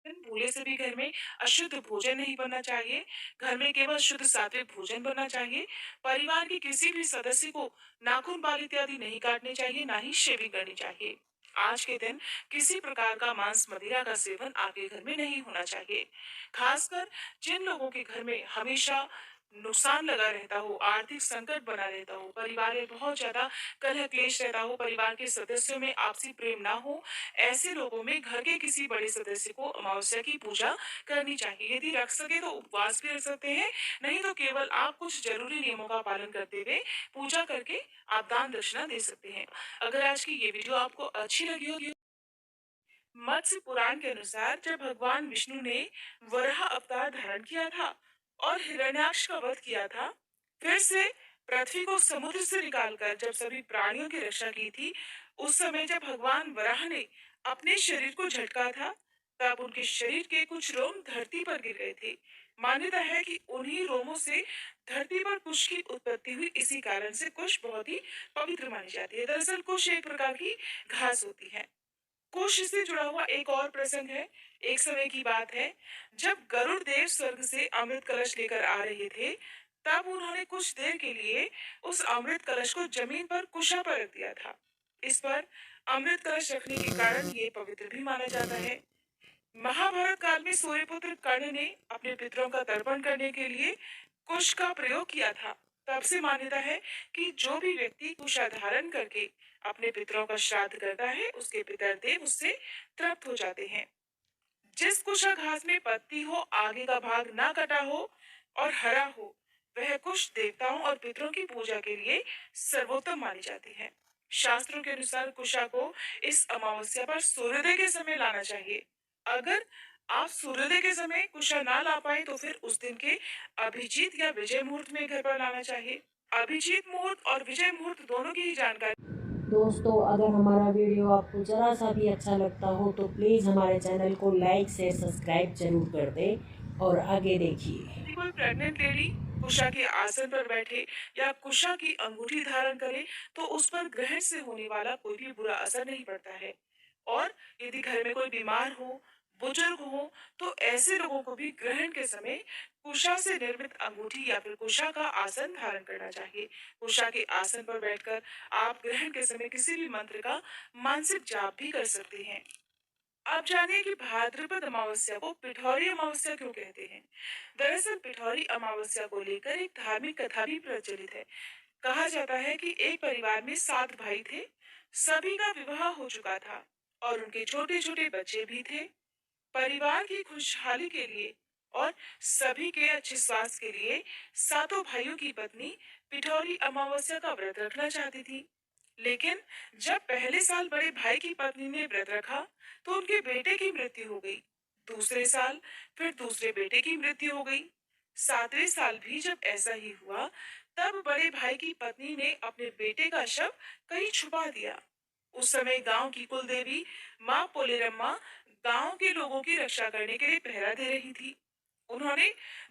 भूले से भी घर में अशुद्ध भोजन नहीं बनना चाहिए। घर में केवल शुद्ध सात्विक भोजन बनना चाहिए। परिवार के किसी भी सदस्य को नाखून बाल इत्यादि नहीं काटने चाहिए, ना ही शेविंग करनी चाहिए। आज के दिन किसी प्रकार का मांस मदिरा का सेवन आपके घर में नहीं होना चाहिए। खासकर जिन लोगों के घर में हमेशा नुकसान लगा रहता हो, आर्थिक संकट बना रहता हो, परिवार में बहुत ज्यादा कलह क्लेश रहता हो, परिवार के सदस्यों में आपसी प्रेम ना हो, ऐसे लोगों में घर के किसी बड़े सदस्य को अमावस्या की पूजा करनी चाहिए। यदि रख सके तो उपवास भी रख सकते हैं, नहीं तो केवल आप कुछ जरूरी नियमों का पालन करते हुए पूजा करके आप दान दक्षिणा दे सकते हैं। अगर आज की ये वीडियो आपको अच्छी लगी होगी, मत्स्य पुराण के अनुसार जब भगवान विष्णु ने वराह अवतार धारण किया था और हिरण्याक्ष का वध किया था, फिर से पृथ्वी को समुद्र से निकालकर जब सभी प्राणियों की रक्षा की थी, उस समय जब भगवान वराह ने अपने शरीर को झटका था, तब उनके शरीर के कुछ रोम धरती पर गिर गए थे। मान्यता है कि उन्हीं रोमों से धरती पर कुश की उत्पत्ति हुई। इसी कारण से कुश बहुत ही पवित्र मानी जाती है। दरअसल कुश एक प्रकार की घास होती है। कुश से जुड़ा हुआ एक और प्रसंग है। एक समय की बात है, जब गरुड़ देव स्वर्ग से अमृत कलश लेकर आ रहे थे, तब उन्होंने कुछ देर के लिए उस अमृत कलश को जमीन पर कुशा पर रख दिया था। इस पर अमृत कलश रखने के कारण ये पवित्र भी माना जाता है। महाभारत काल में सूर्यपुत्र कर्ण ने अपने पितरों का तर्पण करने के लिए कुश का प्रयोग किया था। तब से मान्यता है कि जो भी व्यक्ति कुशा धारण करके अपने पितरों का श्राद्ध करता है, उसके पितर देव उससे तृप्त हो जाते हैं। जिस कुशा घास में पत्ती हो, आगे का भाग ना कटा हो और हरा हो, वह कुश देवताओं और पितरों की पूजा के लिए सर्वोत्तम मानी जाती है। शास्त्रों के अनुसार कुशा को इस अमावस्या पर सूर्योदय के समय लाना चाहिए। अगर आप सूर्योदय के समय कुशा ना ला पाए तो फिर उस दिन के अभिजीत या विजय मुहूर्त में घर पर लाना चाहिए। अभिजीत मुहूर्त और विजय मुहूर्त दोनों की ही जानकारी। दोस्तों, अगर हमारा वीडियो आपको ज़रा सा भी अच्छा लगता हो तो प्लीज़ हमारे चैनल को लाइक शेयर सब्सक्राइब जरूर कर दें और आगे देखिए। यदि कोई प्रेग्नेंट लेडी कुशा के आसन पर बैठे या कुशा की अंगूठी धारण करे, तो उस पर ग्रहण से होने वाला कोई भी बुरा असर नहीं पड़ता है। और यदि घर में कोई बीमार हो, बुजुर्ग हो, तो ऐसे लोगों को भी ग्रहण के समय कुशा से निर्मित अंगूठी या फिर कुशा का आसन धारण करना चाहिए। कुशा के आसन पर बैठकर आप ग्रहण के समय किसी भी मंत्र का मानसिक जाप भी कर सकते हैं। आप जानिए कि भाद्रपद अमावस्या को पिठौरी अमावस्या क्यों कहते हैं। दरअसल पिठौरी अमावस्या को लेकर एक धार्मिक कथा भी प्रचलित है। कहा जाता है कि एक परिवार में 7 भाई थे। सभी का विवाह हो चुका था और उनके छोटे छोटे बच्चे भी थे। परिवार की खुशहाली के लिए और सभी के अच्छे स्वास्थ्य के लिए सातों भाइयों की पत्नी पिठौरी अमावस्या का व्रत रखना चाहती थी। लेकिन जब पहले साल बड़े भाई की पत्नी ने व्रत रखा, तो उनके बेटे की मृत्यु हो गई। दूसरे साल फिर दूसरे बेटे की मृत्यु हो गई। 7वें साल भी जब ऐसा ही हुआ, तब बड़े भाई की पत्नी ने अपने बेटे का शव कहीं छुपा दिया। उस समय गांव की कुल देवी माँ पोलेरम्मा गांव के लोगों की रक्षा करने के लिए पहरा दे रही थी। उन्होंने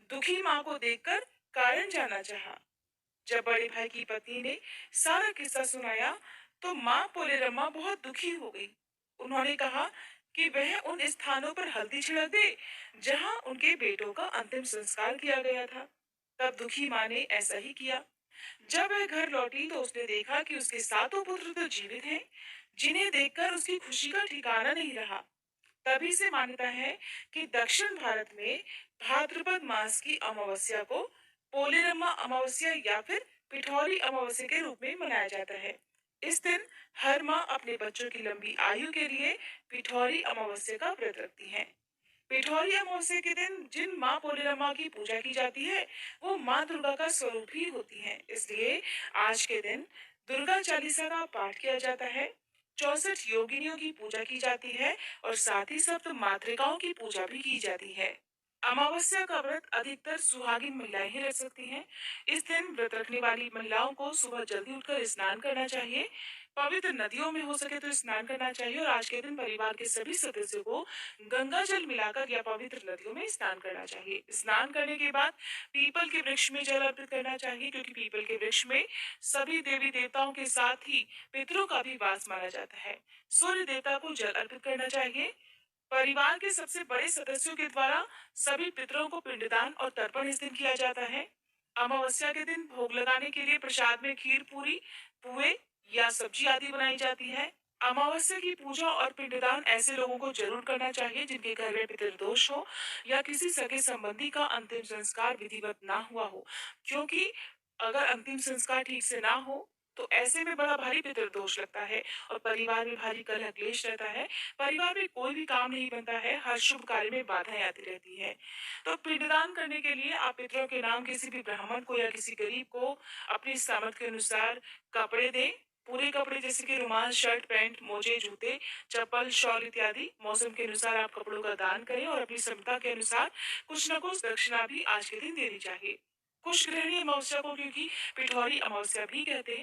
दुखी माँ को देखकर कारण जानना चाहा। जब बड़े भाई की पत्नी ने सारा किस्सा सुनाया, तो माँ पोलेरम्मा बहुत दुखी हो गई। उन्होंने कहा कि वह उन स्थानों पर हल्दी छिड़क दे जहां उनके बेटों का अंतिम संस्कार किया गया था। तब दुखी माँ ने ऐसा ही किया। जब वह घर लौटी तो उसने देखा कि उसके सातों पुत्र तो जीवित हैं, जिन्हें देखकर उसकी खुशी का ठिकाना नहीं रहा। तभी से मान्यता है कि दक्षिण भारत में भाद्रपद मास की अमावस्या को पोलेरम्मा अमावस्या या फिर पिठौरी अमावस्या के रूप में मनाया जाता है। इस दिन हर माँ अपने बच्चों की लंबी आयु के लिए पिठौरी अमावस्या का व्रत रखती है। पिठौरी अमावस्या के दिन जिन माँ पोलेरम्मा की पूजा की जाती है, वो माँ दुर्गा का स्वरूप ही होती है। इसलिए आज के दिन दुर्गा चालीसा का पाठ किया जाता है। 64 योगिनियों की पूजा की जाती है और साथ ही सप्त मातृकाओं की पूजा भी की जाती है। अमावस्या का व्रत अधिकतर सुहागिन महिलाएं ही रख सकती हैं। इस दिन व्रत रखने वाली महिलाओं को सुबह जल्दी उठकर स्नान करना चाहिए। पवित्र नदियों में हो सके तो स्नान करना चाहिए और आज के दिन परिवार के सभी सदस्यों को गंगा जल मिलाकर या पवित्र नदियों में स्नान करना चाहिए। स्नान करने के बाद पीपल के वृक्ष में जल अर्पित करना चाहिए, क्योंकि पीपल के वृक्ष में सभी देवी देवताओं के साथ ही पितरों का भी वास माना जाता है। सूर्य देवता को जल अर्पित करना चाहिए। परिवार के सबसे बड़े सदस्यों के द्वारा सभी पितरों को पिंडदान और तर्पण इस दिन किया जाता है। अमावस्या के दिन भोग लगाने के लिए प्रसाद में खीर पूरी, पुए या सब्जी आदि बनाई जाती है। अमावस्या की पूजा और पिंडदान ऐसे लोगों को जरूर करना चाहिए जिनके घर में पितृदोष हो या किसी सगे संबंधी का अंतिम संस्कार विधिवत ना हुआ हो, क्योंकि अगर अंतिम संस्कार ठीक से ना हो तो ऐसे में बड़ा भारी पितृदोष लगता है और परिवार में भारी कलह क्लेश रहता है। परिवार में कोई भी काम नहीं बनता है, हर शुभ कार्य में बाधाएं आती रहती है। तो पिंडदान करने के लिए आप पितरों के नाम किसी भी ब्राह्मण को या किसी गरीब को अपनी सामर्थ्य के अनुसार कपड़े दें। पूरे कपड़े जैसे कि रुमाल, शर्ट, पैंट, मोजे, जूते, चप्पल, शॉल इत्यादि मौसम के अनुसार आप कपड़ों का दान करें और अपनी क्षमता के अनुसार कुछ न कुछ दक्षिणा भी आज के दिन देनी चाहिए। कुछ गृहिणी अमावस्या को क्योंकि पिठौरी अमावस्या भी कहते हैं।